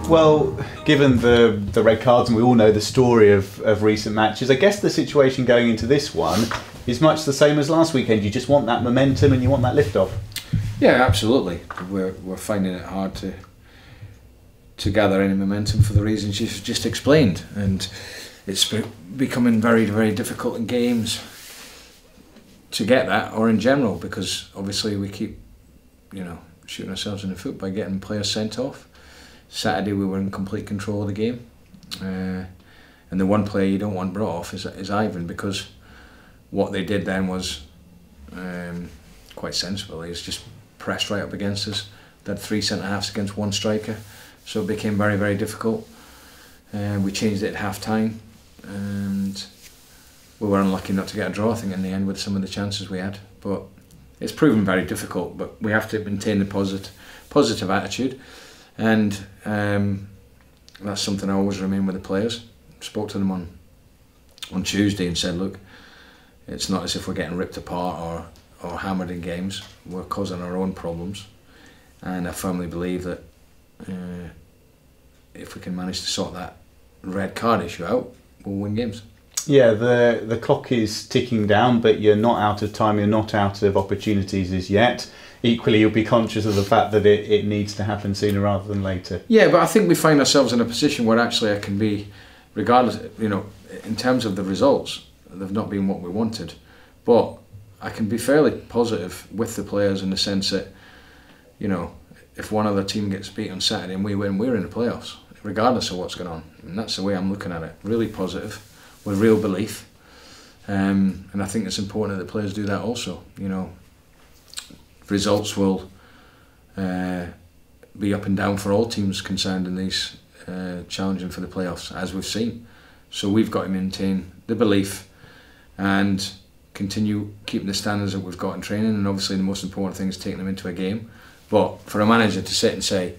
Well, given the red cards, and we all know the story of recent matches, I guess the situation going into this one is much the same as last weekend. You just want that momentum and you want that lift-off. Yeah, absolutely. We're finding it hard to gather any momentum for the reasons you've just explained, and it's becoming very, very difficult in games to get that, or in general, because obviously we keep, shooting ourselves in the foot by getting players sent off. Saturday we were in complete control of the game, and the one player you don't want brought off is Ivan, because what they did then was quite sensible. He was just pressed right up against us. They had 3 centre-halves against 1 striker, so it became very, very difficult. We changed it at half-time, and we were unlucky not to get a draw, I think, in the end with some of the chances we had. But it's proven very difficult, but we have to maintain the positive attitude, and that's something I always remain with the players. Spoke to them on Tuesday and said, look, it's not as if we're getting ripped apart or hammered in games. We're causing our own problems, and I firmly believe that if we can manage to sort that red card issue out, we'll win games. Yeah, the clock is ticking down, but you're not out of time, you're not out of opportunities as yet. Equally, you'll be conscious of the fact that it needs to happen sooner rather than later. Yeah, but I think we find ourselves in a position where actually I can be, regardless, in terms of the results, they've not been what we wanted, but I can be fairly positive with the players in the sense that, if one other team gets beat on Saturday and we win, we're in the playoffs, regardless of what's going on. And that's the way I'm looking at it, really positive, with real belief. And I think it's important that the players do that also. Results will be up and down for all teams concerned in these challenging for the playoffs, as we've seen. So we've got to maintain the belief and continue keeping the standards that we've got in training, and obviously the most important thing is taking them into a game. But for a manager to sit and say,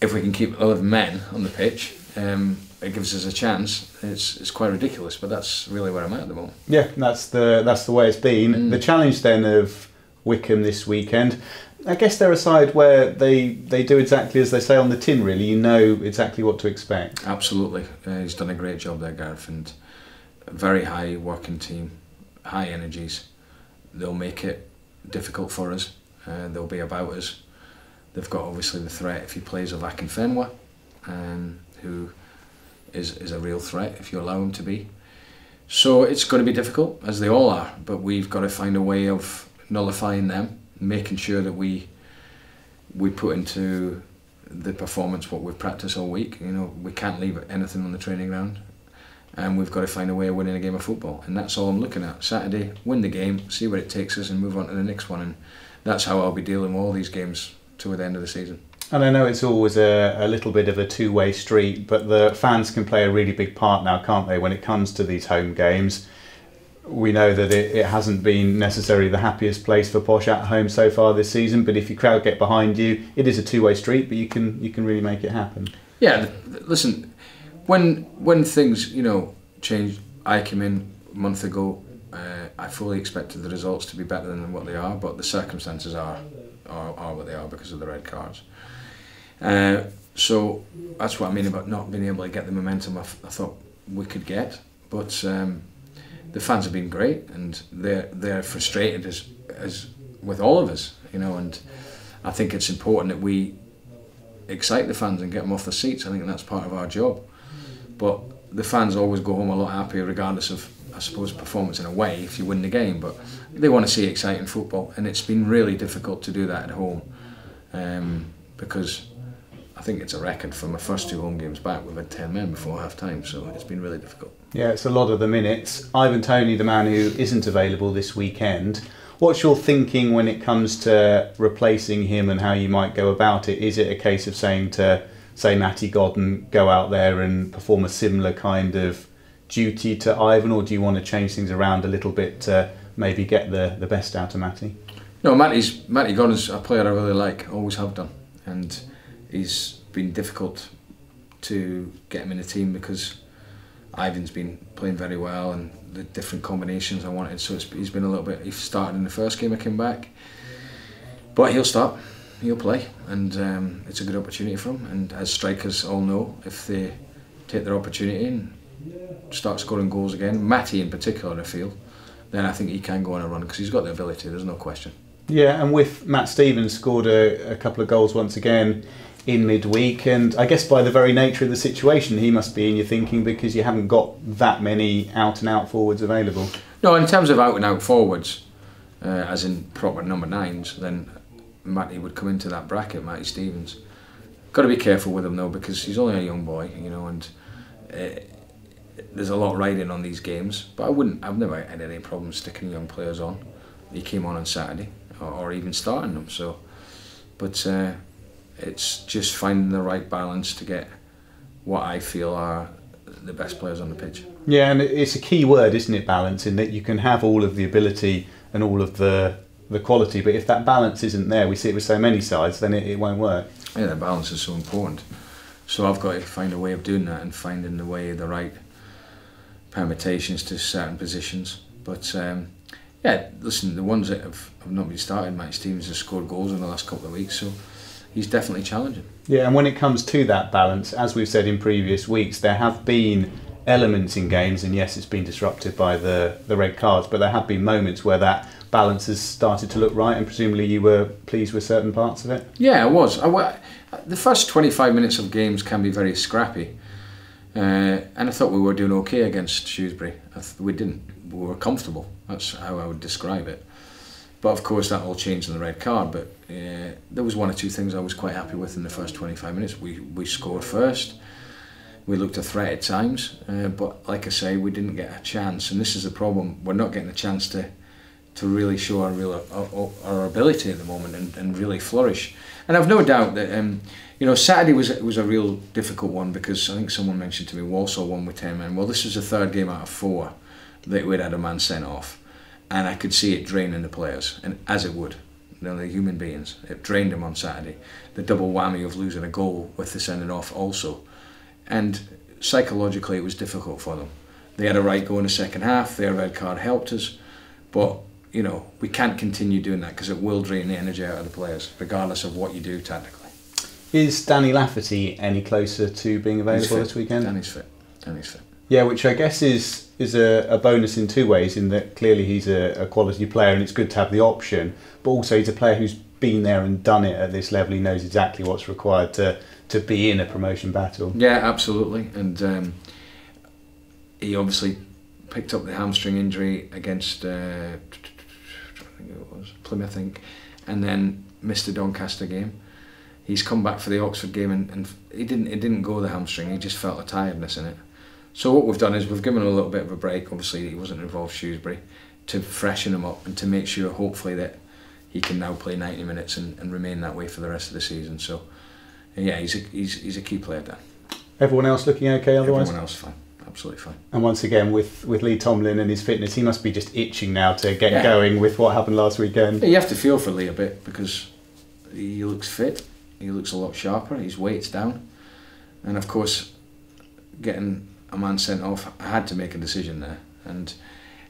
if we can keep 11 men on the pitch, it gives us a chance, it's quite ridiculous, but that's really where I'm at the moment. Yeah, that's the way it's been. The challenge then of Wycombe this weekend, I guess they're a side where they do exactly as they say on the tin, really. You know exactly what to expect. Absolutely. He's done a great job there, Gareth, and a very high working team, high energies. They'll make it difficult for us. They'll be about us. They've got obviously the threat if he plays of Akinfenwa, who is a real threat if you allow him to be. So it's going to be difficult, as they all are, but we've got to find a way of nullifying them, making sure that we put into the performance what we've practiced all week. We can't leave anything on the training ground, and we've got to find a way of winning a game of football, and that's all I'm looking at. Saturday, win the game, see where it takes us, and move on to the next one, and that's how I'll be dealing with all these games to the end of the season. And I know it's always a little bit of a two-way street, but the fans can play a really big part now, can't they, when it comes to these home games? We know that it hasn't been necessarily the happiest place for Posh at home so far this season, but if your crowd get behind you, it is a two-way street, but you can really make it happen. Yeah, listen, when things change, I came in a month ago, I fully expected the results to be better than what they are, but the circumstances are what they are because of the red cards. So that's what I mean about not being able to get the momentum I thought we could get. But the fans have been great, and they're frustrated as with all of us, and I think it's important that we excite the fans and get them off the seats. I think that's part of our job. But the fans always go home a lot happier regardless of, I suppose, performance in a way if you win the game, but they want to see exciting football, and it's been really difficult to do that at home, because I think it's a record for my first 2 home games back. We've had 10 men before half time, so it's been really difficult. Yeah, it's a lot of the minutes. Ivan Toney, the man who isn't available this weekend, what's your thinking when it comes to replacing him and how you might go about it? Is it a case of saying to, say, Matty Godden, go out there and perform a similar kind of duty to Ivan, or do you want to change things around a little bit to maybe get the best out of Matty? No, Matty Godden's a player I really like, always have done, and he's been difficult to get him in the team because Ivan's been playing very well and the different combinations I wanted, so he's been a little bit, he started in the first game I came back, but he'll start. he'll play, and it's a good opportunity for him. And as strikers all know, if they take their opportunity and start scoring goals again, Matty in particular, I feel, then I think he can go on a run because he's got the ability. There's no question. Yeah, and with Matt Stevens scored a couple of goals once again in midweek, and I guess by the very nature of the situation, he must be in your thinking because you haven't got that many out and out forwards available. No, in terms of out and out forwards, as in proper number 9s, then Matty would come into that bracket, Matty Stevens. Got to be careful with him though, because he's only a young boy, you know, and there's a lot riding on these games. But I've never had any problems sticking young players on. He came on Saturday, or even starting them. So, but it's just finding the right balance to get what I feel are the best players on the pitch. Yeah, and it's a key word, isn't it, balance, in that you can have all of the ability and all of the quality, but if that balance isn't there, we see it with so many sides, then it won't work. Yeah, the balance is so important. So I've got to find a way of doing that and finding the right permutations to certain positions. But yeah, listen, the ones that have not been started, Mike Stevens has scored goals in the last couple of weeks, so he's definitely challenging. Yeah, and when it comes to that balance, as we've said in previous weeks, there have been elements in games, and yes, it's been disrupted by the red cards, but there have been moments where that balance has started to look right, and presumably you were pleased with certain parts of it? Yeah, I was. The first 25 minutes of games can be very scrappy, and I thought we were doing okay against Shrewsbury. We didn't. We were comfortable. That's how I would describe it. But of course that all changed in the red card, but there was one or two things I was quite happy with in the first 25 minutes. We scored first. We looked a threat at times, but like I say, we didn't get a chance, and this is the problem. We're not getting a chance to really show our ability at the moment and really flourish. And I've no doubt that you know, Saturday was a real difficult one, because I think someone mentioned to me Walsall won with 10 men. Well, this was the third game out of 4 that we'd had a man sent off, and I could see it draining the players, and as it would. You know, they're human beings. It drained them on Saturday. The double whammy of losing a goal with the sending off also, and psychologically it was difficult for them. They had a right go in the second half. Their red card helped us, but you know, we can't continue doing that because it will drain the energy out of the players, regardless of what you do tactically. Is Danny Lafferty any closer to being available this weekend? Danny's fit. Yeah, which I guess is a bonus in two ways, in that clearly he's a quality player and it's good to have the option, but also he's a player who's been there and done it at this level. He knows exactly what's required to be in a promotion battle. Yeah, absolutely. And he obviously picked up the hamstring injury against Plymouth, I think, and then missed the Doncaster game. He's come back for the Oxford game, and it didn't go the hamstring. He just felt a tiredness in it. So what we've done is we've given him a little bit of a break. Obviously he wasn't involved Shrewsbury, to freshen him up and to make sure hopefully that he can now play 90 minutes and remain that way for the rest of the season. So yeah, he's a key player there. Everyone else looking okay otherwise? Everyone else fine. Absolutely fine. And once again, with Lee Tomlin and his fitness, he must be just itching now to get going with what happened last weekend. You have to feel for Lee a bit, because he looks fit, he looks a lot sharper, his weight's down, and of course getting a man sent off, I had to make a decision there, and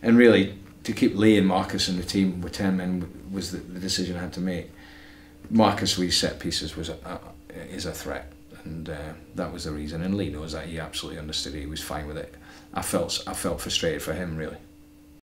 really to keep Lee and Marcus in the team with 10 men was the decision I had to make. Marcus with set pieces is a threat, and that was the reason, and Lee knows that. He absolutely understood it. He was fine with it. I felt frustrated for him, really.